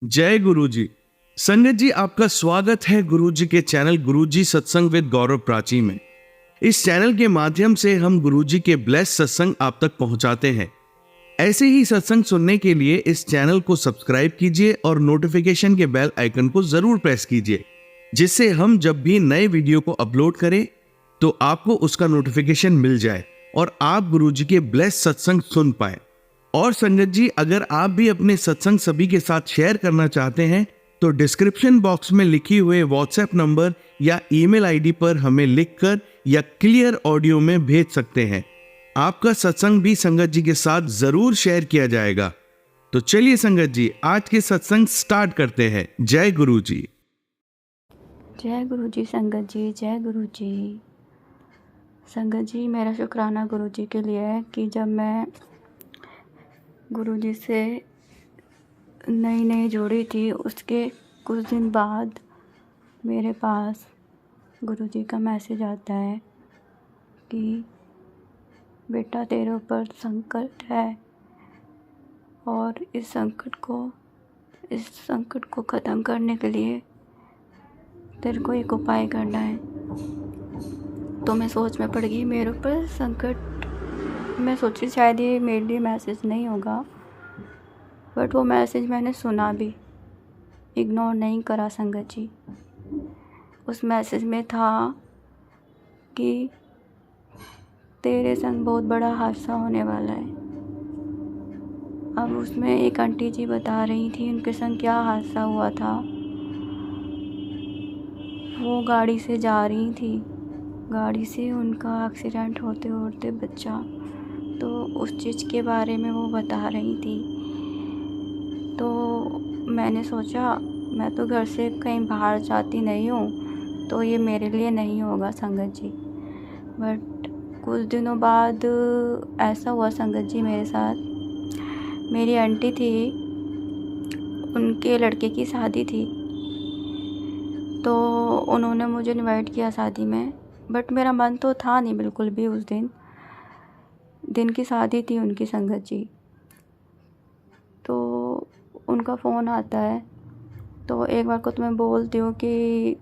जय गुरु जी। संगत जी, आपका स्वागत है गुरु जी के चैनल गुरु जी सत्संग विद गौरव प्राची में। इस चैनल के माध्यम से हम गुरु जी के ब्लेस सत्संग आप तक पहुंचाते हैं। ऐसे ही सत्संग सुनने के लिए इस चैनल को सब्सक्राइब कीजिए और नोटिफिकेशन के बेल आइकन को जरूर प्रेस कीजिए, जिससे हम जब भी नए वीडियो को अपलोड करें तो आपको उसका नोटिफिकेशन मिल जाए और आप गुरु जी के ब्लेस सत्संग सुन पाए। और संगत जी, अगर आप भी अपने सत्संग सभी के साथ शेयर करना चाहते हैं तो डिस्क्रिप्शन बॉक्स में लिखी हुए व्हाट्सएप नंबर या ईमेल आईडी पर हमें लिखकर या क्लियर ऑडियो में भेज सकते हैं। आपका सत्संग भी संगत जी के साथ जरूर शेयर किया जाएगा। तो चलिए संगत जी, आज के सत्संग स्टार्ट करते हैं। जय गुरु जी। जय गुरु जी। संगत जी, जय गुरु जी। संगत जी, मेरा शुक्राना गुरु जी के लिए है कि जब मैं गुरु जी से नई जुड़ी थी, उसके कुछ दिन बाद मेरे पास गुरु जी का मैसेज आता है कि बेटा, तेरे ऊपर संकट है और इस संकट को ख़त्म करने के लिए तेरे को एक उपाय करना है। तो मैं सोच में पड़ गई, मेरे ऊपर संकट। मैं सोची शायद ये मेरे लिए मैसेज नहीं होगा, बट वो मैसेज मैंने सुना भी, इग्नोर नहीं करा संगत जी। उस मैसेज में था कि तेरे संग बहुत बड़ा हादसा होने वाला है। अब उसमें एक आंटी जी बता रही थी उनके संग क्या हादसा हुआ था। वो गाड़ी से जा रही थी, गाड़ी से उनका एक्सीडेंट होते होते बच्चा, तो उस चीज़ के बारे में वो बता रही थी। तो मैंने सोचा, मैं तो घर से कहीं बाहर जाती नहीं हूँ, तो ये मेरे लिए नहीं होगा संगत जी। बट कुछ दिनों बाद ऐसा हुआ संगत जी मेरे साथ। मेरी आंटी थी, उनके लड़के की शादी थी, तो उन्होंने मुझे इनवाइट किया शादी में। बट मेरा मन तो था नहीं बिल्कुल भी। उस दिन की शादी थी उनकी संगत जी। तो उनका फ़ोन आता है, तो एक बार को तो मैं बोलती हूँ कि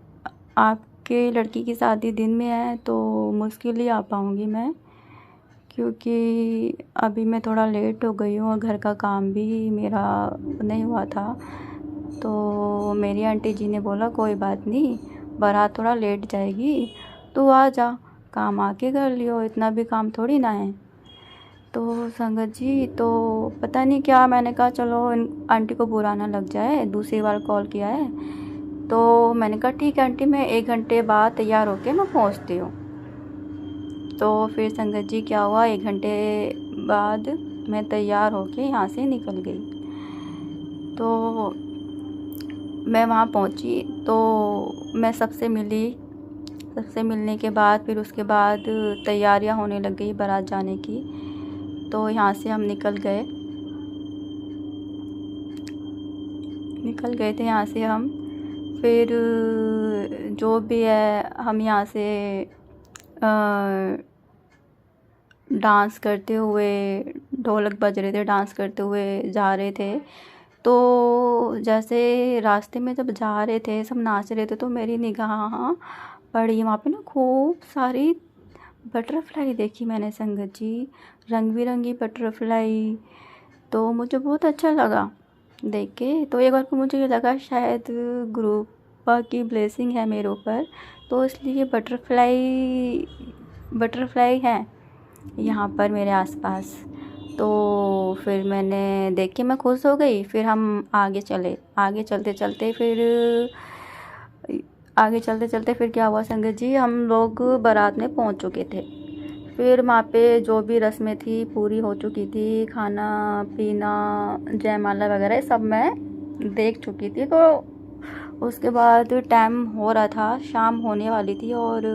आपके लड़की की शादी दिन में है तो मुश्किल ही आ पाऊँगी मैं, क्योंकि अभी मैं थोड़ा लेट हो गई हूँ और घर का काम भी मेरा नहीं हुआ था। तो मेरी आंटी जी ने बोला, कोई बात नहीं, बारात थोड़ा लेट जाएगी, तो आ जा, काम आके कर लियो, इतना भी काम थोड़ी ना है। तो संगत जी, तो पता नहीं क्या, मैंने कहा चलो आंटी को बुरा ना लग जाए, दूसरी बार कॉल किया है। तो मैंने कहा ठीक है आंटी, मैं 1 घंटे बाद तैयार होके मैं पहुंचती हूँ। तो फिर संगत जी क्या हुआ, 1 घंटे बाद मैं तैयार होके यहाँ से निकल गई। तो मैं वहाँ पहुँची, तो मैं सबसे मिली। सबसे मिलने के बाद फिर उसके बाद तैयारियाँ होने लग गई बारात जाने की। तो यहाँ से हम निकल गए थे यहाँ से हम। फिर जो भी है, हम यहाँ से डांस करते हुए, ढोलक बज रहे थे, डांस करते हुए जा रहे थे। तो जैसे रास्ते में जब जा रहे थे, सब नाच रहे थे, तो मेरी निगाह पड़ी वहाँ पे ना, खूब सारी बटरफ्लाई देखी मैंने संगत जी, रंग बिरंगी बटरफ्लाई। तो मुझे बहुत अच्छा लगा देख के। तो एक बार को मुझे लगा शायद गुरु पापा की ब्लेसिंग है मेरे ऊपर, तो इसलिए बटरफ्लाई है यहाँ पर मेरे आसपास। तो फिर मैंने देख के मैं खुश हो गई। फिर हम आगे चलते चलते फिर क्या हुआ संगत जी, हम लोग बारात में पहुँच चुके थे। फिर वहाँ पे जो भी रस्में थी पूरी हो चुकी थी, खाना पीना, जयमाला वगैरह सब मैं देख चुकी थी। तो उसके बाद टाइम हो रहा था, शाम होने वाली थी, और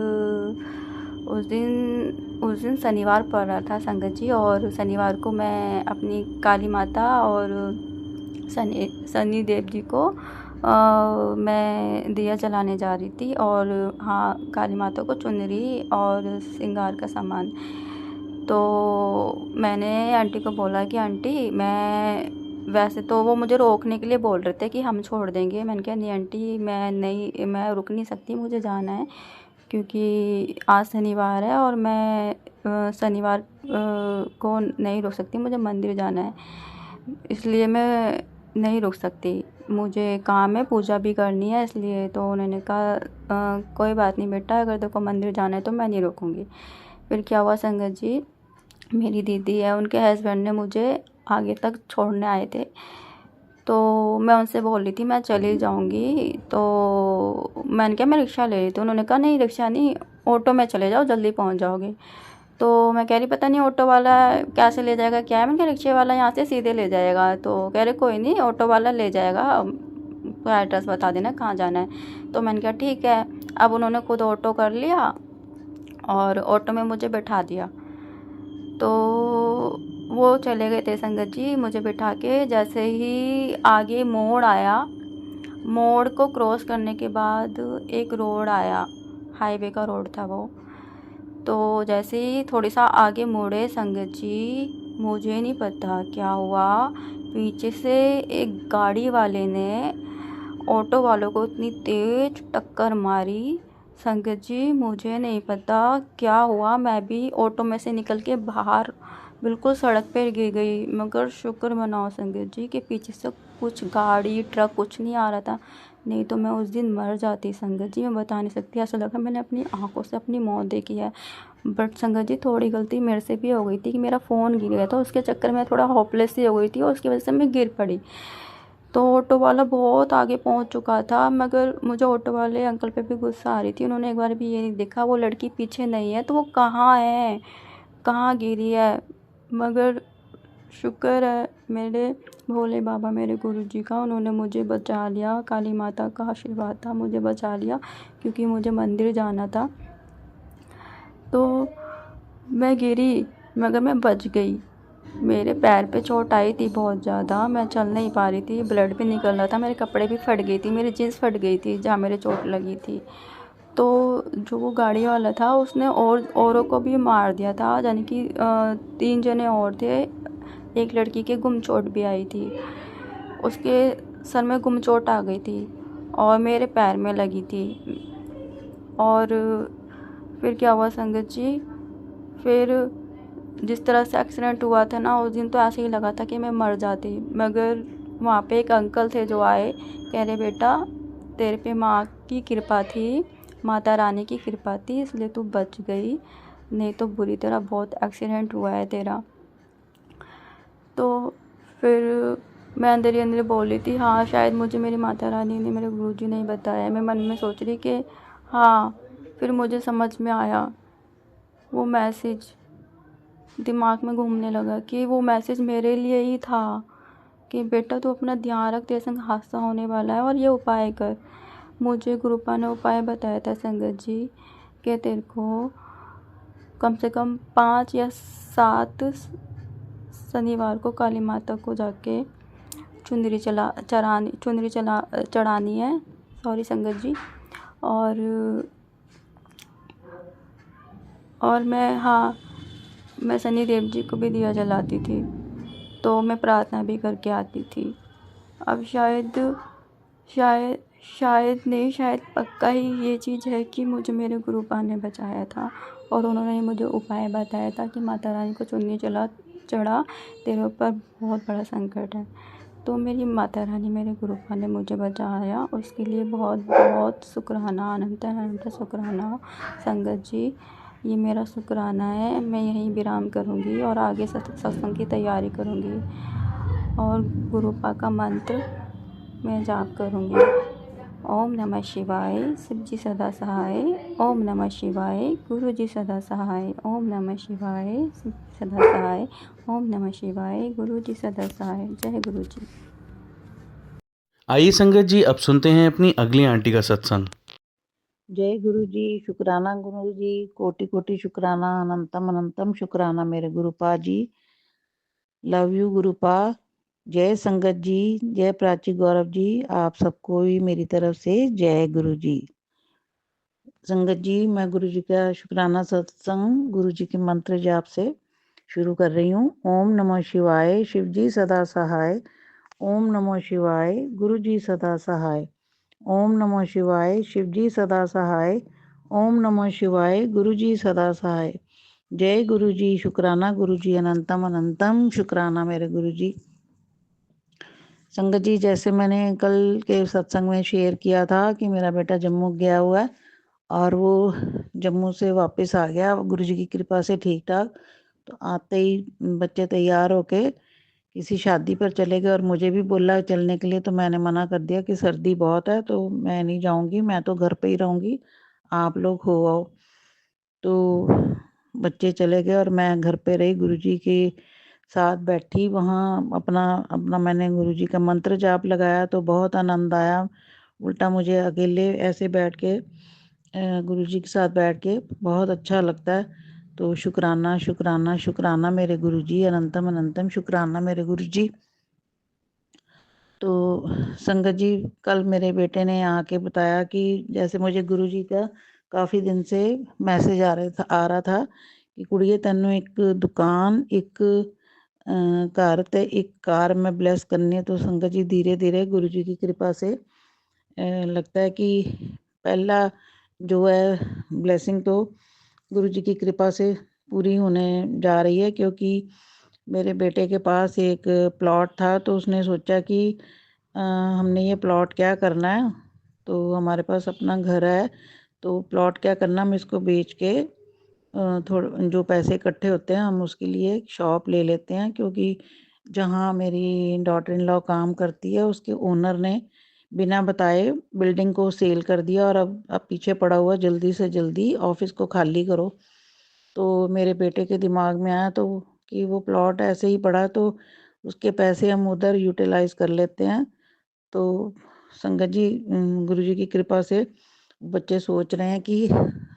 उस दिन शनिवार पड़ रहा था संगत जी। और शनिवार को मैं अपनी काली माता और शनि देव जी को मैं दिया जलाने जा रही थी। और हाँ, काली माता को चुनरी और श्रृंगार का सामान। तो मैंने आंटी को बोला कि आंटी, मैं वैसे तो वो मुझे रोकने के लिए बोल रहे थे कि हम छोड़ देंगे। मैंने कहा नहीं आंटी, मैं रुक नहीं सकती, मुझे जाना है, क्योंकि आज शनिवार है और मैं शनिवार को नहीं रुक सकती, मुझे मंदिर जाना है, इसलिए मैं नहीं रुक सकती, मुझे काम है, पूजा भी करनी है इसलिए। तो उन्होंने कहा कोई बात नहीं बेटा, अगर तेरे को मंदिर जाना है तो मैं नहीं रुकूँगी। फिर क्या हुआ संगत जी, मेरी दीदी है, उनके हस्बैंड ने मुझे आगे तक छोड़ने आए थे। तो मैं उनसे बोल रही थी मैं चली जाऊंगी, तो मैंने कहा मैं रिक्शा ले रही थी। उन्होंने कहा नहीं रिक्शा नहीं, ऑटो में चले जाओ, जल्दी पहुंच जाओगे। तो मैं कह रही पता नहीं ऑटो वाला कैसे ले जाएगा, क्या है। मैंने कहा रिक्शे वाला यहाँ से सीधे ले जाएगा। तो कह रहे कोई नहीं, ऑटो वाला ले जाएगा, एड्रेस बता देना कहाँ जाना है। तो मैंने कहा ठीक है। अब उन्होंने खुद ऑटो कर लिया और ऑटो में मुझे बैठा दिया। तो वो चले गए थे संगत जी मुझे बिठा के। जैसे ही आगे मोड़ आया, मोड़ को क्रॉस करने के बाद एक रोड आया, हाईवे का रोड था वो। तो जैसे ही थोड़ी सा आगे मुड़े संगत जी, मुझे नहीं पता क्या हुआ, पीछे से एक गाड़ी वाले ने ऑटो वालों को इतनी तेज टक्कर मारी संगत जी, मुझे नहीं पता क्या हुआ। मैं भी ऑटो में से निकल के बाहर बिल्कुल सड़क पे गिर गई। मगर शुक्र मनाओ संगत जी कि पीछे से कुछ गाड़ी ट्रक कुछ नहीं आ रहा था, नहीं तो मैं उस दिन मर जाती संगत जी। मैं बता नहीं सकती, ऐसा लगा मैंने अपनी आंखों से अपनी मौत देखी है। बट संगत जी थोड़ी गलती मेरे से भी हो गई थी कि मेरा फ़ोन गिर गया था, उसके चक्कर में थोड़ा होपलेस सी हो गई थी और उसकी वजह से मैं गिर पड़ी। तो ऑटो वाला बहुत आगे पहुंच चुका था, मगर मुझे ऑटो वाले अंकल पे भी गुस्सा आ रही थी। उन्होंने एक बार भी ये नहीं देखा वो लड़की पीछे नहीं है तो वो कहाँ है, कहाँ गिरी है। मगर शुक्र है मेरे भोले बाबा, मेरे गुरुजी का, उन्होंने मुझे बचा लिया। काली माता का आशीर्वाद था, मुझे बचा लिया, क्योंकि मुझे मंदिर जाना था। तो मैं गिरी मगर मैं बच गई। मेरे पैर पे चोट आई थी बहुत ज़्यादा, मैं चल नहीं पा रही थी, ब्लड भी निकल रहा था, मेरे कपड़े भी फट गई थी, मेरी जीन्स फट गई थी जहाँ मेरे चोट लगी थी। तो जो वो गाड़ी वाला था उसने औरों को भी मार दिया था, यानी कि 3 जने और थे, एक लड़की के गुम चोट भी आई थी, उसके सर में गुम चोट आ गई थी और मेरे पैर में लगी थी। और फिर क्या हुआ संगत जी, फिर जिस तरह से एक्सीडेंट हुआ था ना उस दिन, तो ऐसे ही लगा था कि मैं मर जाती। मगर वहाँ पे एक अंकल थे जो आए, कह रहे बेटा तेरे पे माँ की कृपा थी, माता रानी की कृपा थी, इसलिए तू बच गई, नहीं तो बुरी तरह बहुत एक्सीडेंट हुआ है तेरा। तो फिर मैं अंदर ही अंदर बोल रही थी हाँ शायद मुझे मेरी माता रानी ने, मेरे गुरुजी ने ही बताया। मैं मन में सोच रही कि हाँ। फिर मुझे समझ में आया वो मैसेज, दिमाग में घूमने लगा कि वो मैसेज मेरे लिए ही था कि बेटा तू अपना ध्यान रख, तेरे संग हादसा होने वाला है और ये उपाय कर। मुझे गुरुपा ने उपाय बताया था संगत जी कि तेरे को कम से कम 5 या 7 शनिवार को काली माता को जाके चुनरी चढ़ानी है, सॉरी संगत जी। और मैं शनि देव जी को भी दिया जलाती थी, तो मैं प्रार्थना भी करके आती थी। अब शायद शायद नहीं, शायद पक्का ही ये चीज़ है कि मुझे मेरे गुरुपा ने बचाया था और उन्होंने मुझे उपाय बताया था कि माता रानी को चुन्नी चढ़ा, तेरे ऊपर बहुत बड़ा संकट है। तो मेरी माता रानी, मेरे गुरुपा ने मुझे बचाया, उसके लिए बहुत बहुत शुक्राना, अनंत अनंत शुक्राना संगत जी। ये मेरा शुक्राना है। मैं यहीं विराम करूँगी और आगे सत्संग की तैयारी करूँगी और गुरुपा का मंत्र मैं जाप करूँगी। ओम नमः शिवाय, शिव जी सदा सहाय। ओम नमः शिवाय, गुरु जी सदा सहाय। ओम नमः शिवाय, शिव जी सदा सहाय। ओम नमः शिवाय, गुरु जी सदा सहाय। जय गुरु जी। आइए संगत जी अब सुनते हैं अपनी अगली आंटी का सत्संग। जय गुरु जी, शुक्राना गुरु जी, कोटि कोटि शुक्राना, अनंतम अनंतम शुक्राना मेरे गुरुपा जी। Love you गुरुपा। जय संगत जी, जय प्राची गौरव जी, आप सबको ही मेरी तरफ से जय गुरु जी। संगत जी, मैं गुरु जी का शुक्राना सत्संग गुरु जी के मंत्र जाप से शुरू कर रही हूँ। ओम नमः शिवाय, शिव जी सदा सहाय। ओम नमो शिवाय, गुरु जी सदा सहाय। ओम नमो शिवाय, शिव जी सदा सहाय। ओम नमो शिवाय, गुरु जी सदा सहाय। जय गुरु जी, शुक्राना गुरु जी, अनंतम अनंतम शुक्राना मेरे गुरु जी। संगत जी, जैसे मैंने कल के सत्संग में शेयर किया था कि मेरा बेटा जम्मू गया हुआ है और वो जम्मू से वापस आ गया गुरु जी की कृपा से ठीक ठाक। तो आते ही बच्चे तैयार होके किसी शादी पर चले गए और मुझे भी बोला चलने के लिए, तो मैंने मना कर दिया कि सर्दी बहुत है तो मैं नहीं जाऊंगी, मैं तो घर पे ही रहूंगी, आप लोग हो आओ। तो बच्चे चले गए और मैं घर पे रही, गुरुजी के साथ बैठी वहाँ। अपना अपना मैंने गुरुजी का मंत्र जाप लगाया तो बहुत आनंद आया। उल्टा मुझे अकेले ऐसे बैठ के गुरुजी के साथ बैठ के बहुत अच्छा लगता है। तो शुक्राना शुक्राना शुक्राना मेरे गुरुजी, अनंतम अनंतम शुक्राना मेरे गुरुजी। तो संगत जी, कल मेरे बेटे ने आके बताया कि जैसे मुझे गुरुजी का काफ़ी दिन से मैसेज आ रहा था कि कुड़िए तेनू एक दुकान, एक घर ते एक कार मैं ब्लेस करनी है। तो संगत जी, धीरे धीरे गुरुजी की कृपा से लगता है कि पहला जो है ब्लेसिंग तो गुरुजी की कृपा से पूरी होने जा रही है। क्योंकि मेरे बेटे के पास एक प्लॉट था तो उसने सोचा कि हमने ये प्लॉट क्या करना है, तो हमारे पास अपना घर है तो प्लॉट क्या करना, हम इसको बेच के थोड़े जो पैसे इकट्ठे होते हैं हम उसके लिए एक शॉप ले लेते हैं। क्योंकि जहाँ मेरी डॉटर इन लॉ काम करती है उसके ओनर ने बिना बताए बिल्डिंग को सेल कर दिया और अब पीछे पड़ा हुआ जल्दी से जल्दी ऑफिस को खाली करो। तो मेरे बेटे के दिमाग में आया तो कि वो प्लॉट ऐसे ही पड़ा तो उसके पैसे हम उधर यूटिलाइज कर लेते हैं। तो संगत जी, गुरु जी की कृपा से बच्चे सोच रहे हैं कि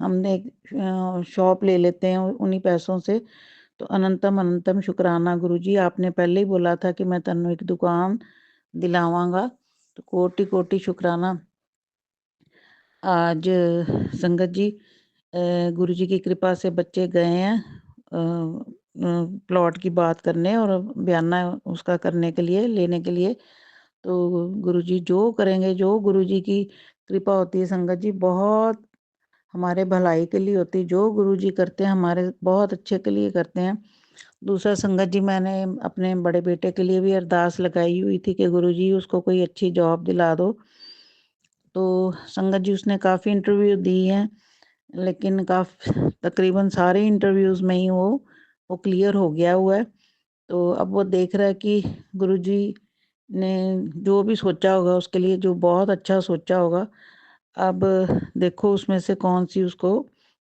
हमने एक शॉप ले लेते हैं उन्हीं पैसों से। तो अनंतम अनंतम शुक्राना गुरु जी, आपने पहले ही बोला था कि मैं तेनों एक दुकान दिलावांगा, तो कोटि कोटि शुक्राना। आज संगत जी, गुरु जी की कृपा से बच्चे गए हैं प्लॉट की बात करने और बयाना उसका करने के लिए, लेने के लिए। तो गुरु जी जो करेंगे, जो गुरु जी की कृपा होती है संगत जी, बहुत हमारे भलाई के लिए होती है। जो गुरु जी करते हैं हमारे बहुत अच्छे के लिए करते हैं। दूसरा संगत जी, मैंने अपने बड़े बेटे के लिए भी अरदास लगाई हुई थी कि गुरु जी उसको कोई अच्छी जॉब दिला दो। तो संगत जी, उसने काफ़ी इंटरव्यू दी हैं लेकिन तकरीबन सारे इंटरव्यूज़ में ही वो क्लियर हो गया हुआ है। तो अब वो देख रहा है कि गुरुजी ने जो भी सोचा होगा उसके लिए, जो बहुत अच्छा सोचा होगा, अब देखो उसमें से कौन सी उसको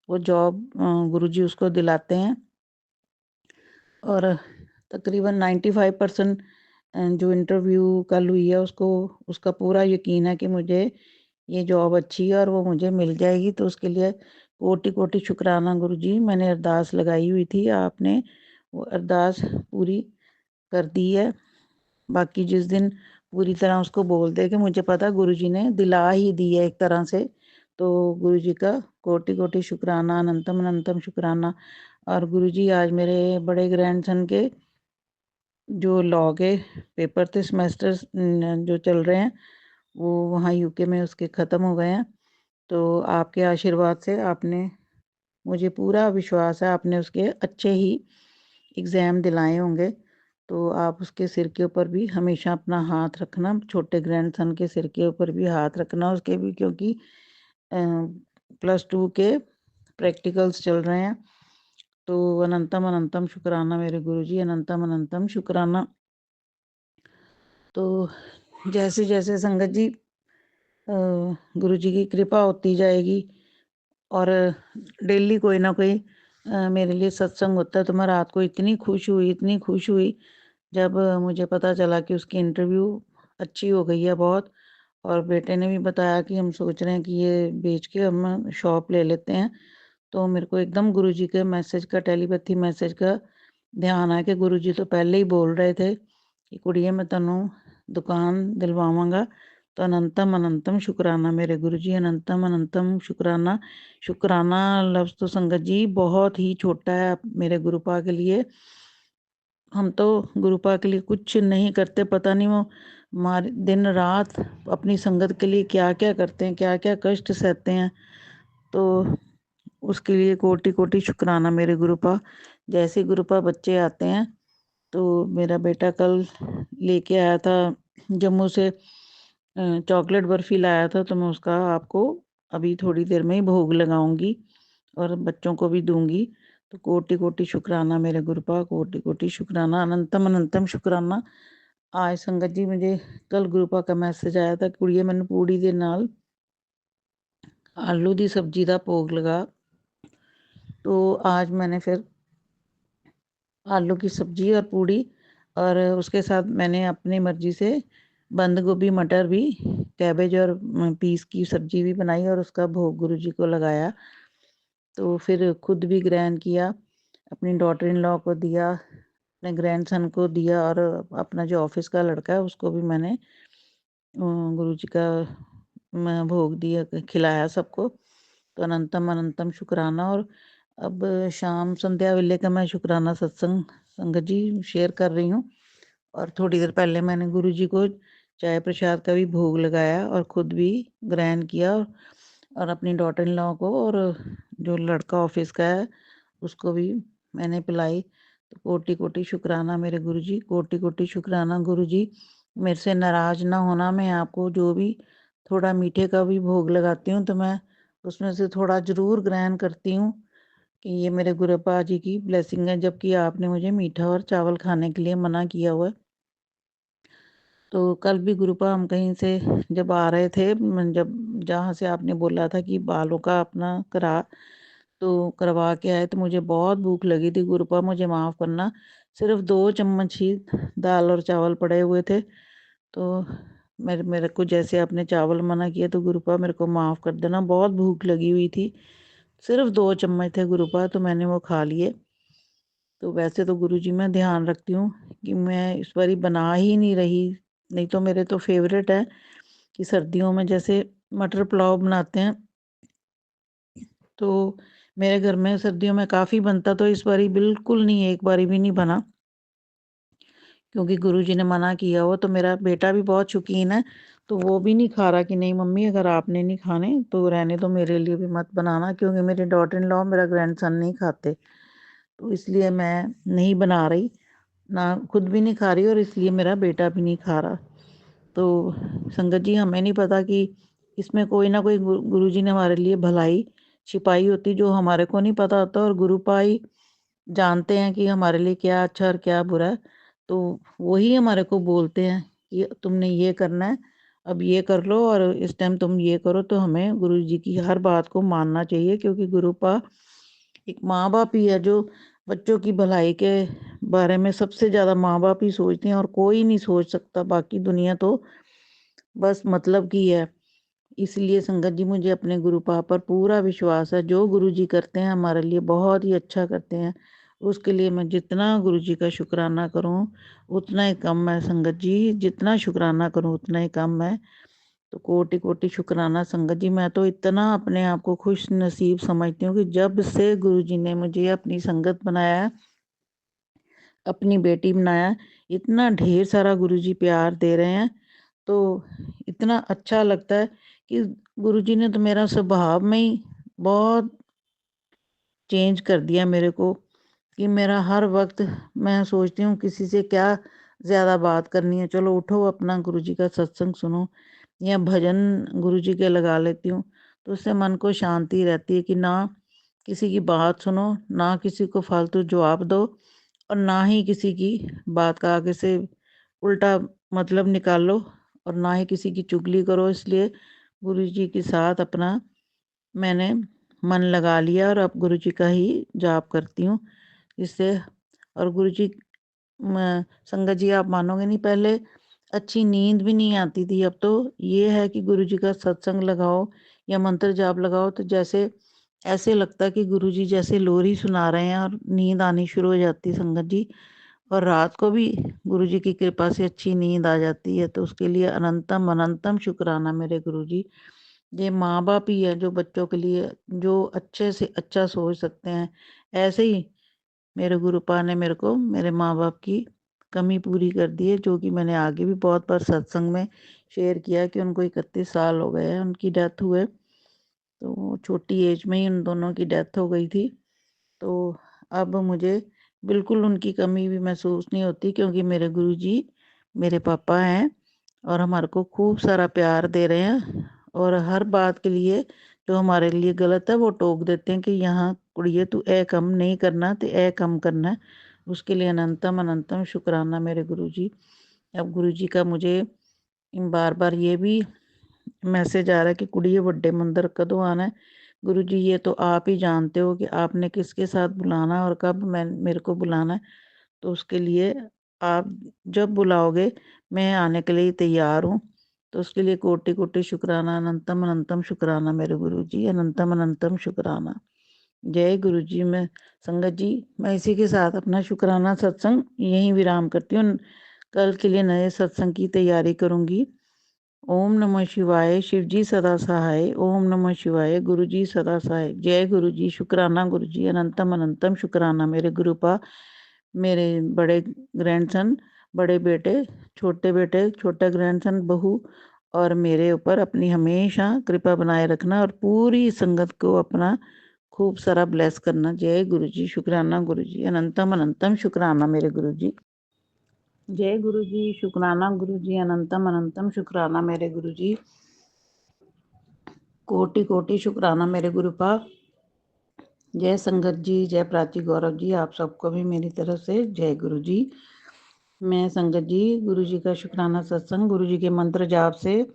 वो जॉब गुरुजी उसको दिलाते हैं। और तकरीबन 95% जो इंटरव्यू कल हुई है उसको उसका पूरा यकीन है कि मुझे ये जॉब अच्छी है और वो मुझे मिल जाएगी। तो उसके लिए कोटि कोटि शुक्राना गुरुजी। मैंने अरदास लगाई हुई थी, आपने वो अरदास पूरी कर दी है। बाकी जिस दिन पूरी तरह उसको बोल दे कि मुझे पता गुरुजी ने दिला ही दी है एक तरह से, तो गुरुजी का कोटि कोटि शुक्राना, अनंतम अनंतम शुक्राना। और गुरुजी, आज मेरे बड़े ग्रैंडसन के जो लॉ के पेपर थे सेमेस्टर्स जो चल रहे हैं वो वहाँ यूके में उसके ख़त्म हो गए हैं। तो आपके आशीर्वाद से, आपने मुझे पूरा विश्वास है आपने उसके अच्छे ही एग्ज़ाम दिलाए होंगे। तो आप उसके सिर के ऊपर भी हमेशा अपना हाथ रखना, छोटे ग्रैंडसन के सिर के ऊपर भी हाथ रखना उसके भी, क्योंकि +2 के प्रैक्टिकल्स चल रहे हैं। तो अनंतम अनंतम शुक्राना मेरे गुरुजी, अनंतम अनंतम शुक्राना। तो जैसे जैसे संगत जी गुरुजी की कृपा होती जाएगी और डेली कोई ना कोई मेरे लिए सत्संग होता है, तो मैं रात को इतनी खुश हुई, इतनी खुश हुई जब मुझे पता चला कि उसकी इंटरव्यू अच्छी हो गई है बहुत। और बेटे ने भी बताया कि हम सोच रहे हैं कि ये बेच के हम शॉप ले लेते हैं। तो मेरे को एकदम गुरुजी के मैसेज का, टेलीपैथी मैसेज का ध्यान आया कि गुरुजी तो पहले ही बोल रहे थे कि कुड़िए मैं तैनू दुकान दिलवावांगा। तो अनंतम अनंतम शुक्राना मेरे गुरुजी, अनंतम अनंतम शुक्राना। शुक्राना लफ्ज़ तो संगत जी बहुत ही छोटा है मेरे गुरुपा के लिए। हम तो गुरुपा के लिए कुछ नहीं करते, पता नहीं वो हमारे दिन रात अपनी संगत के लिए क्या क्या करते हैं, क्या क्या कष्ट सहते हैं। तो उसके लिए कोटि कोटि शुक्राना मेरे गुरुपा। जैसे गुरुपा बच्चे आते हैं, तो मेरा बेटा कल लेके आया था जम्मू से चॉकलेट बर्फी लाया था, तो मैं उसका आपको अभी थोड़ी देर में ही भोग लगाऊंगी और बच्चों को भी दूंगी। तो कोटि कोटि शुक्राना मेरे गुरुपा, कोटि कोटि शुक्राना, अनंतम अनंतम शुक्राना। आज संगत जी मुझे कल गुरुपा का मैसेज आया था, कुड़िए मैंने पूड़ी ਦੇ ਨਾਲ आलू ਦੀ सब्जी ਦਾ भोग लगा। तो आज मैंने फिर आलू की सब्जी और पूड़ी, और उसके साथ मैंने अपनी मर्जी से बंद गोभी, मटर भी, कैबेज और पीस की सब्जी भी बनाई और उसका भोग गुरु जी को लगाया। तो फिर खुद भी ग्रहण किया, अपनी डॉटर इन लॉ को दिया, अपने ग्रैंडसन को दिया, और अपना जो ऑफिस का लड़का है उसको भी मैंने गुरु जी का मैं भोग दिया, खिलाया सबको। तो अनंतम अनंतम शुक्राना। और अब शाम संध्या वेले का मैं शुक्राना सत्संग संगत जी शेयर कर रही हूँ। और थोड़ी देर पहले मैंने गुरु जी को चाय प्रसाद का भी भोग लगाया और खुद भी ग्रहण किया, और अपनी डॉटर इन लॉ को और जो लड़का ऑफिस का है उसको भी मैंने पिलाई। तो कोटि कोटि शुक्राना मेरे गुरु जी, कोटि कोटि शुक्राना गुरु जी। मेरे से नाराज़ ना होना, मैं आपको जो भी थोड़ा मीठे का भी भोग लगाती हूँ तो मैं उसमें से थोड़ा ज़रूर ग्रहण करती हूँ कि ये मेरे गुरुपा जी की ब्लेसिंग है, जबकि आपने मुझे मीठा और चावल खाने के लिए मना किया हुआ है। तो कल भी गुरुपा हम कहीं से जब आ रहे थे, जब जहाँ से आपने बोला था कि बालों का अपना तो करवा के आए, तो मुझे बहुत भूख लगी थी। गुरुपा मुझे माफ़ करना, सिर्फ 2 चम्मच ही दाल और चावल पड़े हुए थे। तो मेरे मेरे को जैसे आपने चावल मना किया, तो गुरुपा मेरे को माफ़ कर देना, बहुत भूख लगी हुई थी। सिर्फ 2 चम्मच थे गुरुपा, तो मैंने वो खा लिए। तो वैसे तो गुरुजी मैं ध्यान रखती हूँ कि मैं इस बारी बना ही नहीं रही, नहीं तो मेरे तो फ़ेवरेट है कि सर्दियों में जैसे मटर पुलाव बनाते हैं, तो मेरे घर में सर्दियों में काफ़ी बनता, तो इस बारी बिल्कुल नहीं, एक बारी भी नहीं बना, क्योंकि गुरुजी ने मना किया हो। तो मेरा बेटा भी बहुत शौकीन है, तो वो भी नहीं खा रहा कि नहीं मम्मी अगर आपने नहीं खाने तो रहने दो, मेरे लिए भी मत बनाना, क्योंकि मेरी डॉटर इन लॉ मेरा ग्रैंडसन नहीं खाते। तो इसलिए मैं नहीं बना रही, ना खुद भी नहीं खा रही, और इसलिए मेरा बेटा भी नहीं खा रहा। तो संगत जी हमें नहीं पता कि इसमें कोई ना कोई गुरुजी ने हमारे लिए भलाई छिपाई होती, जो हमारे को नहीं पता होता, और गुरुपाई जानते हैं कि हमारे लिए क्या अच्छा और क्या बुरा है। तो वही हमारे को बोलते हैं कि तुमने ये करना है, अब ये कर लो, और इस टाइम तुम ये करो। तो हमें गुरुजी की हर बात को मानना चाहिए, क्योंकि गुरुपा एक माँ-बाप ही है जो बच्चों की भलाई के बारे में सबसे ज़्यादा माँ-बाप ही सोचते हैं, और कोई नहीं सोच सकता, बाकी दुनिया तो बस मतलब की है। इसलिए संगत जी मुझे अपने गुरुपा पर पूरा विश्वास है, जो गुरुजी करते हैं हमारे लिए बहुत ही अच्छा करते हैं। उसके लिए मैं जितना गुरुजी का शुक्राना करूँ, उतना ही कम है संगत जी, जितना शुक्राना करूँ उतना ही कम है। तो कोटि कोटि शुक्राना संगत जी। मैं तो इतना अपने आप को खुश नसीब समझती हूँ कि जब से गुरुजी ने मुझे अपनी संगत बनाया, अपनी बेटी बनाया, इतना ढेर सारा गुरुजी प्यार दे रहे हैं, तो इतना अच्छा लगता है कि गुरुजी ने तो मेरा स्वभाव में ही बहुत चेंज कर दिया मेरे को, कि मेरा हर वक्त मैं सोचती हूँ किसी से क्या ज़्यादा बात करनी है, चलो उठो अपना गुरुजी का सत्संग सुनो, या भजन गुरुजी के लगा लेती हूँ। तो उससे मन को शांति रहती है कि ना किसी की बात सुनो, ना किसी को फालतू जवाब दो, और ना ही किसी की बात का आगे से उल्टा मतलब निकालो, और ना ही किसी की चुगली करो। इसलिए गुरुजी के साथ अपना मैंने मन लगा लिया, और अब गुरुजी का ही जाप करती हूँ इससे। और गुरुजी संगत जी आप मानोगे नहीं, पहले अच्छी नींद भी नहीं आती थी, अब तो ये है कि गुरुजी का सत्संग लगाओ या मंत्र जाप लगाओ, तो जैसे ऐसे लगता है कि गुरुजी जैसे लोरी सुना रहे हैं, और नींद आनी शुरू हो जाती है संगत जी। और रात को भी गुरुजी की कृपा से अच्छी नींद आ जाती है। तो उसके लिए अनंतम अनंतम शुक्राना मेरे गुरुजी। ये माँ बाप ही है जो बच्चों के लिए जो अच्छे से अच्छा सोच सकते हैं। ऐसे ही मेरे गुरुपा ने मेरे को मेरे माँ बाप की कमी पूरी कर दी है, जो कि मैंने आगे भी बहुत बार सत्संग में शेयर किया कि उनको 31 साल हो गए हैं उनकी डेथ हुए। तो छोटी एज में ही उन दोनों की डेथ हो गई थी। तो अब मुझे बिल्कुल उनकी कमी भी महसूस नहीं होती, क्योंकि मेरे गुरुजी मेरे पापा हैं और हमारे को खूब सारा प्यार दे रहे हैं, और हर बात के लिए जो हमारे लिए गलत है वो टोक देते हैं कि यहाँ कुड़िए तू ए कम नहीं करना, तो ए कम करना है। उसके लिए अनंतम अनंतम शुक्राना मेरे गुरुजी। अब गुरुजी का मुझे बार बार ये भी मैसेज आ रहा है कि कुड़िए बड़े मंदिर कदों आना है। गुरुजी ये तो आप ही जानते हो कि आपने किसके साथ बुलाना है और कब मेरे को बुलाना है। तो उसके लिए आप जब बुलाओगे मैं आने के लिए तैयार हूँ। तो उसके लिए कोटि कोटि शुक्राना, अनंतम अनंतम शुक्राना मेरे गुरुजी, अनंतम अनंतम शुक्राना। जय गुरुजी। मैं संगत जी, मैं इसी के साथ अपना शुक्राना सत्संग यहीं विराम करती हूँ। कल के लिए नए सत्संग की तैयारी करूँगी। ओम नमः शिवाय। शिव जी सदा सहाय। ओम नमः शिवाय। गुरु जी सदा सहाय। जय गुरु जी। शुक्राना गुरु जी, अनंतम अनंतम शुक्राना मेरे गुरुपा, मेरे बड़े ग्रैंडसन, बड़े बेटे, छोटा ग्रैंडसन, बहू और मेरे ऊपर अपनी हमेशा कृपा बनाए रखना और पूरी संगत को अपना खूब सारा ब्लेस करना। जय गुरु जी। शुक्राना गुरु जी, अनंतम अनंतम शुक्राना मेरे गुरु जी। जय गुरु जी। शुक्राना गुरु जी, अनंतम अनंतम शुक्राना मेरे गुरु जी। कोटि कोटि शुक्राना मेरे गुरुपा। जय संगत जी, जय प्राची गौरव जी, आप सबको भी मेरी तरफ से जय गुरु जी। मैं संगत जी गुरु जी का शुक्राना सत्संग गुरु जी के मंत्र जाप से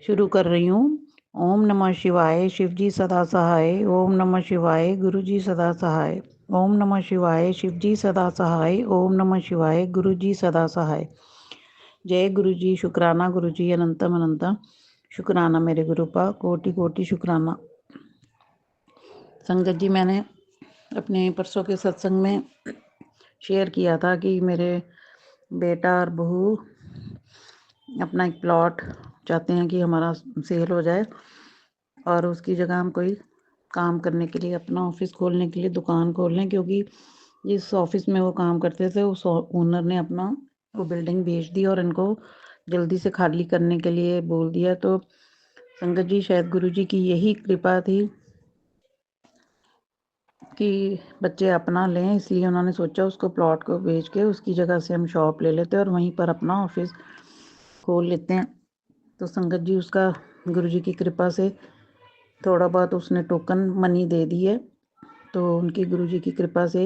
शुरू कर रही हूँ। ओम नमः शिवाय। शिव जी सदा सहाय। ओम नमः शिवाय। गुरु जी सदा सहाय। ओम नमः शिवाय। शिव जी सदा सहाय। ओम नमः शिवाय। गुरु जी सदा सहाय। जय गुरु जी। शुक्राना गुरु जी, अनंतम अनंतम शुक्राना मेरे गुरुपा। कोटि कोटि शुक्राना। संगत जी, मैंने अपने परसों के सत्संग में शेयर किया था कि मेरे बेटा और बहू अपना एक प्लॉट चाहते हैं कि हमारा सेल हो जाए और उसकी जगह हम कोई काम करने के लिए, अपना ऑफिस खोलने के लिए दुकान खोल लें, क्योंकि जिस ऑफिस में वो काम करते थे उस ओनर ने अपना वो बिल्डिंग बेच दी और इनको जल्दी से खाली करने के लिए बोल दिया। तो संगत जी, शायद गुरु जी की यही कृपा थी कि बच्चे अपना लें, इसलिए उन्होंने सोचा उसको प्लॉट को बेच के उसकी जगह से हम शॉप ले लेते हैं और वहीं पर अपना ऑफिस खोल लेते हैं। तो संगत जी, उसका गुरु जी की कृपा से थोड़ा बहुत उसने टोकन मनी दे दी है। तो उनकी गुरु जी की कृपा से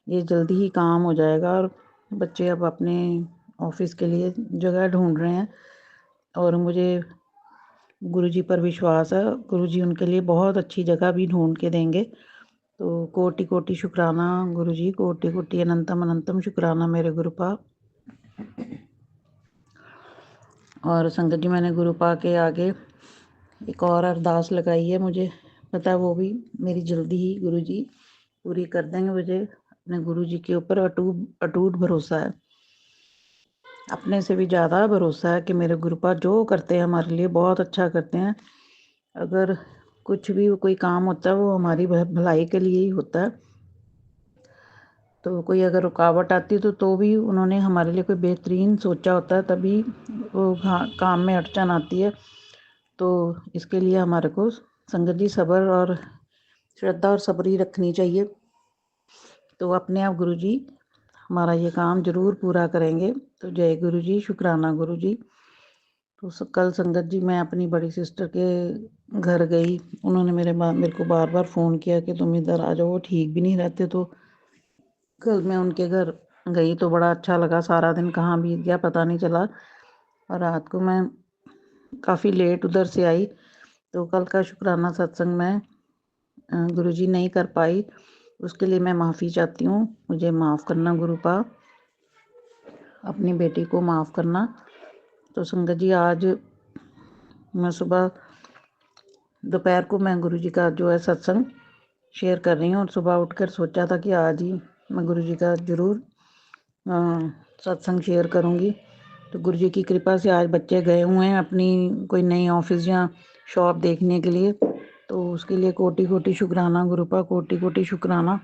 ये जल्दी ही काम हो जाएगा और बच्चे अब अपने ऑफिस के लिए जगह ढूंढ रहे हैं और मुझे गुरु जी पर विश्वास है, गुरु जी उनके लिए बहुत अच्छी जगह भी ढूंढ के देंगे। तो कोटि कोटि शुक्राना गुरु जी, कोटि कोटि अनंतम अनंतम शुक्राना मेरे गुरुपा। और संगत जी, मैंने गुरुपा के आगे एक और अरदास लगाई है, मुझे पता है वो भी मेरी जल्दी ही गुरु जी पूरी कर देंगे। मुझे अपने गुरु जी के ऊपर अटूट भरोसा है, अपने से भी ज़्यादा भरोसा है कि मेरे गुरुपा जो करते हैं हमारे लिए बहुत अच्छा करते हैं। अगर कुछ भी कोई काम होता है वो हमारी भलाई के लिए ही होता है। तो कोई अगर रुकावट आती है तो भी उन्होंने हमारे लिए कोई बेहतरीन सोचा होता है, तभी वो काम में अड़चन आती है। तो इसके लिए हमारे को संगत जी सब्र और श्रद्धा और सब्री रखनी चाहिए। तो अपने आप गुरु जी हमारा ये काम जरूर पूरा करेंगे। तो जय गुरु जी। शुक्राना गुरु जी। तो कल संगत जी मैं अपनी बड़ी सिस्टर के घर गई, उन्होंने मेरे को बार बार फ़ोन किया कि तुम इधर आ जाओ, वो ठीक भी नहीं रहते। तो कल मैं उनके घर गई तो बड़ा अच्छा लगा, सारा दिन कहाँ बीत गया पता नहीं चला और रात को मैं काफ़ी लेट उधर से आई। तो कल का शुक्राना सत्संग मैं गुरुजी नहीं कर पाई, उसके लिए मैं माफ़ी चाहती हूँ। मुझे माफ़ करना गुरुपा, अपनी बेटी को माफ़ करना। तो संगत जी, आज मैं सुबह दोपहर को मैं गुरुजी का जो है सत्संग शेयर कर रही हूँ और सुबह उठकर सोचा था कि आज ही मैं गुरुजी का ज़रूर सत्संग शेयर करूँगी। तो गुरुजी की कृपा से आज बच्चे गए हुए हैं अपनी कोई नई ऑफिस या शॉप देखने के लिए। तो उसके लिए कोटि कोटि शुक्राना गुरुपा, कोटि कोटि शुक्राना।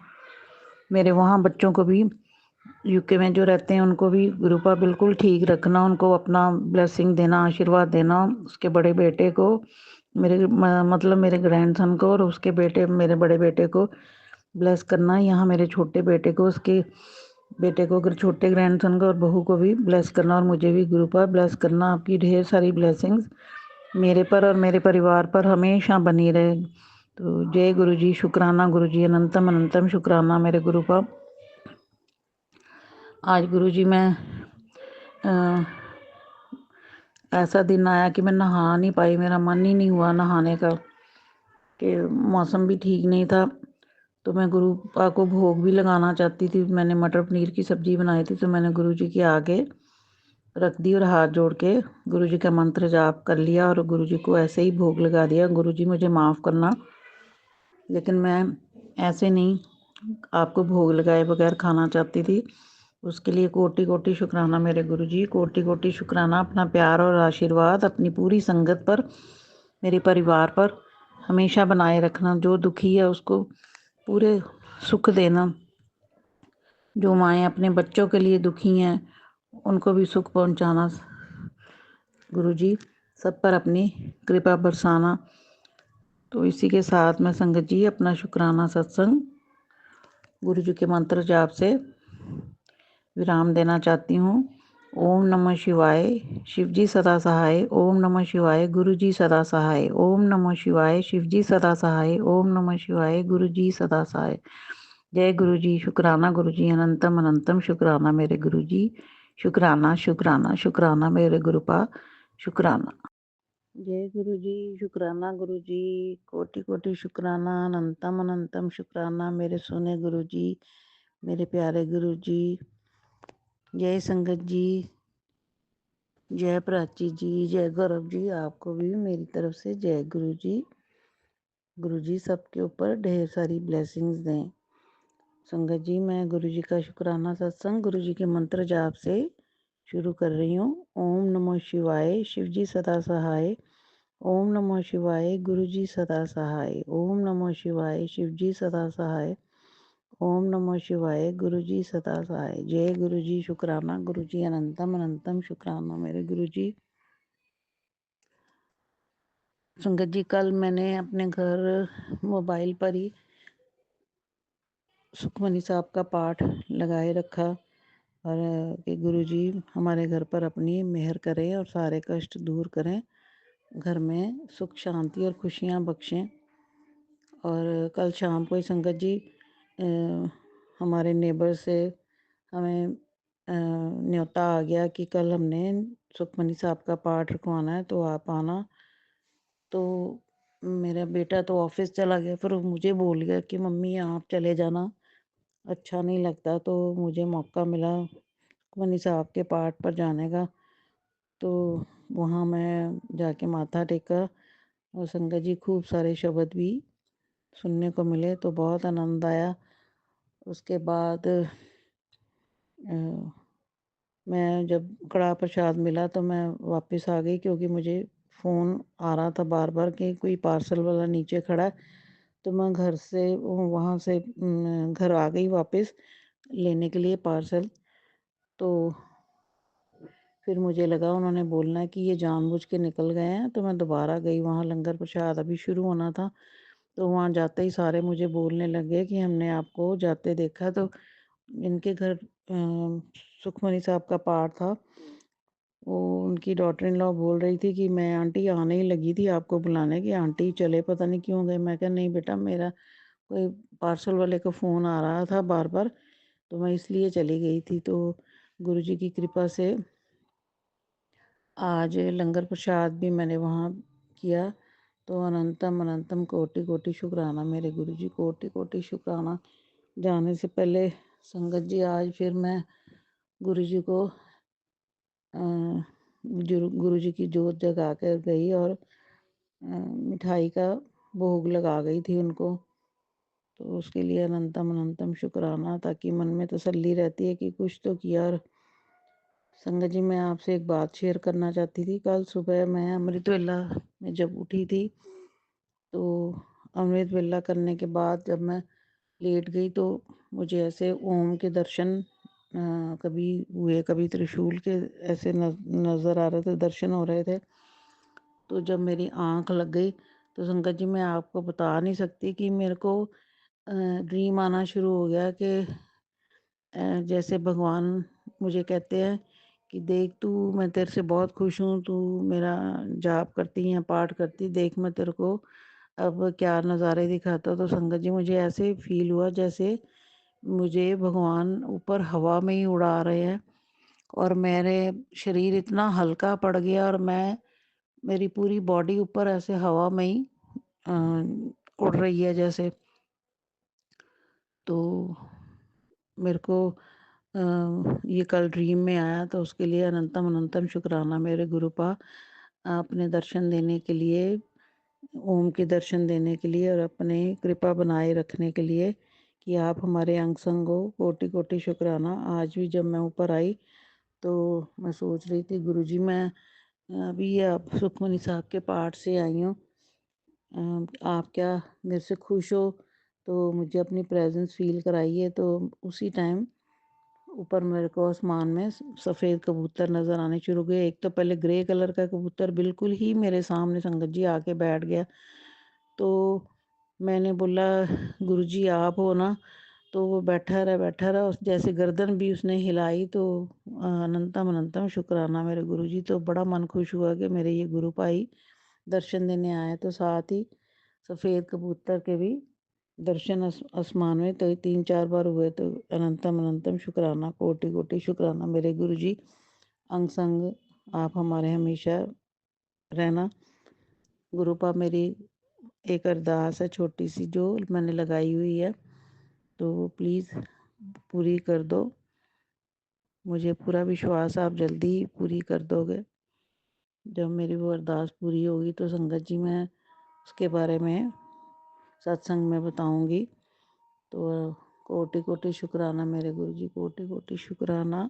मेरे वहाँ बच्चों को भी यूके में जो रहते हैं उनको भी गुरुपा बिल्कुल ठीक रखना, उनको अपना ब्लेसिंग देना, आशीर्वाद देना। उसके बड़े बेटे को मतलब मेरे ग्रैंडसन को और उसके बेटे मेरे बड़े बेटे को ब्लेस करना। यहाँ मेरे छोटे बेटे को, उसके बेटे को, अगर छोटे ग्रैंडसन को और बहू को भी ब्लेस करना और मुझे भी गुरुपा ब्लेस करना। आपकी ढेर सारी ब्लेसिंग्स मेरे पर और मेरे परिवार पर हमेशा बनी रहे। तो जय गुरु जी, शुक्राना गुरु जी, अनंतम अनंतम शुक्राना मेरे गुरुपा। आज गुरु जी मैं ऐसा दिन आया कि मैं नहा नहीं पाई, मेरा मन ही नहीं हुआ नहाने का, कि मौसम भी ठीक नहीं था। तो मैं गुरुपा को भोग भी लगाना चाहती थी। मैंने मटर पनीर की सब्जी बनाई थी, तो मैंने गुरु जी के आगे रख दी और हाथ जोड़ के गुरु जी का मंत्र जाप कर लिया और गुरु जी को ऐसे ही भोग लगा दिया। गुरु जी मुझे माफ़ करना, लेकिन मैं ऐसे नहीं आपको भोग लगाए बगैर खाना चाहती थी। उसके लिए कोटि कोटि शुक्राना मेरे गुरु जी, कोटि कोटि शुक्राना। अपना प्यार और आशीर्वाद अपनी पूरी संगत पर, मेरे परिवार पर हमेशा बनाए रखना। जो दुखी है उसको पूरे सुख देना। जो माएँ अपने बच्चों के लिए दुखी हैं उनको भी सुख पहुंचाना। गुरु जी सब पर अपनी कृपा बरसाना। तो इसी के साथ मैं संगत जी अपना शुक्राना सत्संग गुरु जी के मंत्र जाप से विराम देना चाहती हूँ। ओम नमः शिवाय, शिव जी सदा सहाय। ओम नमः शिवाय, गुरु जी सदा सहाय। ओम नमः शिवाय, शिव जी सदा सहाय। ओम नमः शिवाय, गुरु जी सदा सहाय। जय गुरु जी, शुक्राना गुरु जी, अनंतम अनंतम शुक्राना मेरे गुरु जी। शुक्राना शुक्राना शुक्राना मेरे गुरुपा, शुक्राना। जय गुरु जी, शुक्राना गुरु जी, कोटि कोटि शुक्राना, अनंतम अनंतम शुक्राना मेरे सोने गुरु जी, मेरे प्यारे गुरु जी। जय संगत जी, जय प्राची जी, जय गौरव जी, आपको भी मेरी तरफ से जय गुरु जी। गुरु जी सबके ऊपर ढेर सारी ब्लेसिंग्स दें। संगत जी मैं गुरु जी का शुक्राना सत्संग गुरु जी के मंत्र जाप से शुरू कर रही हूँ। ओम नमः शिवाय, शिव जी सदा सहाय। ओम नमः शिवाय, गुरु जी सदा सहाय। ओम नमः शिवाय, शिव जी सदा सहाय। ओम नमः शिवाय, गुरु जी सदा सहाय। जय गुरु जी, शुक्राना गुरु जी, अनंतम अनंतम शुक्राना मेरे गुरु जी। संगत जी कल मैंने अपने घर मोबाइल पर ही सुखमनी साहब का पाठ लगाए रखा और कि गुरु जी हमारे घर पर अपनी मेहर करें और सारे कष्ट दूर करें, घर में सुख शांति और खुशियाँ बख्शें। और कल शाम को ही संगत जी हमारे नेबर से हमें न्योता आ गया कि कल हमने सुखमनी साहब का पाठ रखवाना है, तो आप आना। तो मेरा बेटा तो ऑफिस चला गया, फिर वो मुझे बोल गया कि मम्मी आप चले जाना, अच्छा नहीं लगता। तो मुझे मौका मिला सुखमनी साहब के पाठ पर जाने का, तो वहाँ मैं जाके माथा टेका और संगत जी खूब सारे शब्द भी सुनने को मिले, तो बहुत आनंद आया। उसके बाद मैं जब कड़ा प्रसाद मिला तो मैं वापस आ गई, क्योंकि मुझे फ़ोन आ रहा था बार बार कि कोई पार्सल वाला नीचे खड़ा है। तो मैं घर से वहाँ से घर आ गई वापस लेने के लिए पार्सल। तो फिर मुझे लगा उन्होंने बोलना है कि ये जानबूझ के निकल गए हैं, तो मैं दोबारा गई वहाँ। लंगर प्रसाद अभी शुरू होना था, तो वहाँ जाते ही सारे मुझे बोलने लगे कि हमने आपको जाते देखा। तो इनके घर सुखमनी साहब का पाठ था। वो उनकी डॉटर इन लॉ बोल रही थी कि मैं आंटी आने ही लगी थी आपको बुलाने की, आंटी चले पता नहीं क्यों गए। मैं कहा नहीं बेटा, मेरा कोई पार्सल वाले का फ़ोन आ रहा था बार बार, तो मैं इसलिए चली गई थी। तो गुरु जी की कृपा से आज लंगर प्रसाद भी मैंने वहाँ किया। तो अनंतम अनंतम कोटि कोटि शुक्राना मेरे गुरु जी, कोटि कोटि शुक्राना। जाने से पहले संगत जी आज फिर मैं गुरु जी को गुरु जी की जोत जगा कर गई और मिठाई का भोग लगा गई थी उनको। तो उसके लिए अनंतम अनंतम शुक्राना, ताकि मन में तसल्ली रहती है कि कुछ तो किया। और संगत जी मैं आपसे एक बात शेयर करना चाहती थी। कल सुबह मैं अमृत वेला में जब उठी थी, तो अमृत वेला करने के बाद जब मैं लेट गई तो मुझे ऐसे ओम के दर्शन कभी हुए, कभी त्रिशूल के ऐसे नज़र आ रहे थे, दर्शन हो रहे थे। तो जब मेरी आँख लग गई तो संगत जी मैं आपको बता नहीं सकती कि मेरे को ड्रीम आना शुरू हो गया कि जैसे भगवान मुझे कहते हैं कि देख तू, मैं तेरे से बहुत खुश हूँ, तू मेरा जाप करती है, पाठ करती, देख मैं तेरे को अब क्या नज़ारे दिखाता हूँ। तो संगत जी मुझे ऐसे फील हुआ जैसे मुझे भगवान ऊपर हवा में ही उड़ा रहे हैं और मेरे शरीर इतना हल्का पड़ गया और मेरी पूरी बॉडी ऊपर ऐसे हवा में ही अ, उड़ रही है जैसे। तो मेरे को ये कल ड्रीम में आया तो उसके लिए अनंतम अनंतम शुक्राना मेरे गुरुपा, अपने दर्शन देने के लिए, ओम के दर्शन देने के लिए और अपने कृपा बनाए रखने के लिए कि आप हमारे अंग संग हो। कोटि कोटि शुक्राना। आज भी जब मैं ऊपर आई तो मैं सोच रही थी गुरुजी मैं अभी आप सुखमनी साहब के पाठ से आई हूँ, आप क्या मेरे से खुश हो तो मुझे अपनी प्रेजेंस फील कराइए। तो उसी टाइम ऊपर मेरे को आसमान में सफ़ेद कबूतर नज़र आने शुरू हुए। एक तो पहले ग्रे कलर का कबूतर बिल्कुल ही मेरे सामने संगत जी आके बैठ गया। तो मैंने बोला गुरुजी आप हो ना? तो वो बैठा रहा उस जैसे गर्दन भी उसने हिलाई। तो अनंतम अनंतम शुक्राना मेरे गुरुजी। तो बड़ा मन खुश हुआ कि मेरे ये गुरु भाई दर्शन देने आए। तो साथ ही सफ़ेद कबूतर के भी दर्शन आसमान में तो 3-4 बार हुए। तो अनंतम अनंतम शुक्राना, कोटि कोटि शुक्राना मेरे गुरुजी। अंग संग आप हमारे हमेशा रहना। गुरुपा मेरी एक अरदास है छोटी सी जो मैंने लगाई हुई है, तो वो प्लीज़ पूरी कर दो। मुझे पूरा विश्वास आप जल्दी पूरी कर दोगे। जब मेरी वो अरदास पूरी होगी तो संगत जी मैं उसके बारे में सत्संग में बताऊंगी। तो कोटि कोटि शुक्राना मेरे गुरुजी, कोटि कोटि शुक्राना।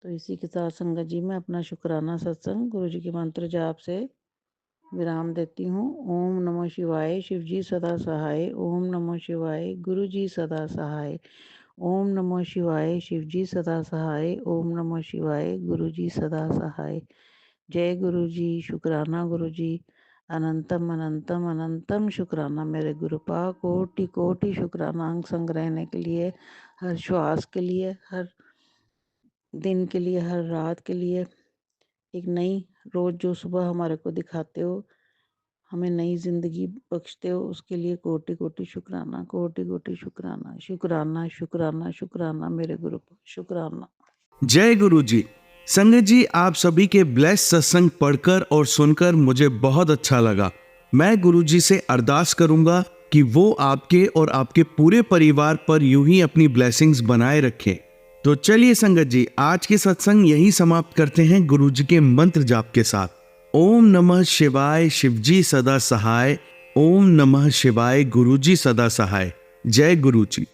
तो इसी के साथ संगत जी मैं अपना शुक्राना सत्संग गुरुजी के मंत्र जाप से विराम देती हूँ। ओम नमः शिवाय, शिवजी सदा सहाय। ओम नमः शिवाय, गुरुजी सदा सहाय। ओम नमः शिवाय, शिवजी सदा सहाय। ओम नमः शिवाय, गुरुजी सदा सहाय। जय गुरुजी, शुक्राना गुरुजी। अनंतम अनंतम अनंतम शुक्राना मेरे गुरुपा। कोटि कोटि शुक्राना अंग संग रहने के लिए, हर श्वास के लिए, हर दिन के लिए, हर रात के लिए। एक नई रोज़ जो सुबह हमारे को दिखाते हो, हमें नई ज़िंदगी बख्शते हो, उसके लिए कोटि कोटि शुक्राना, कोटि कोटि शुक्राना। शुक्राना शुक्राना शुक्राना मेरे गुरु, शुक्राना। जय गुरु जी। संगत जी, आप सभी के ब्लेस सत्संग पढ़कर और सुनकर मुझे बहुत अच्छा लगा। मैं गुरु जी से अरदास करूंगा कि वो आपके और आपके पूरे परिवार पर यूं ही अपनी ब्लेसिंग्स बनाए रखें। तो चलिए संगत जी, आज के सत्संग यही समाप्त करते हैं गुरु जी के मंत्र जाप के साथ। ओम नमः शिवाय, शिवजी सदा सहाय। ओम नमः शिवाय, गुरुजी सदा सहाय। जय गुरु जी।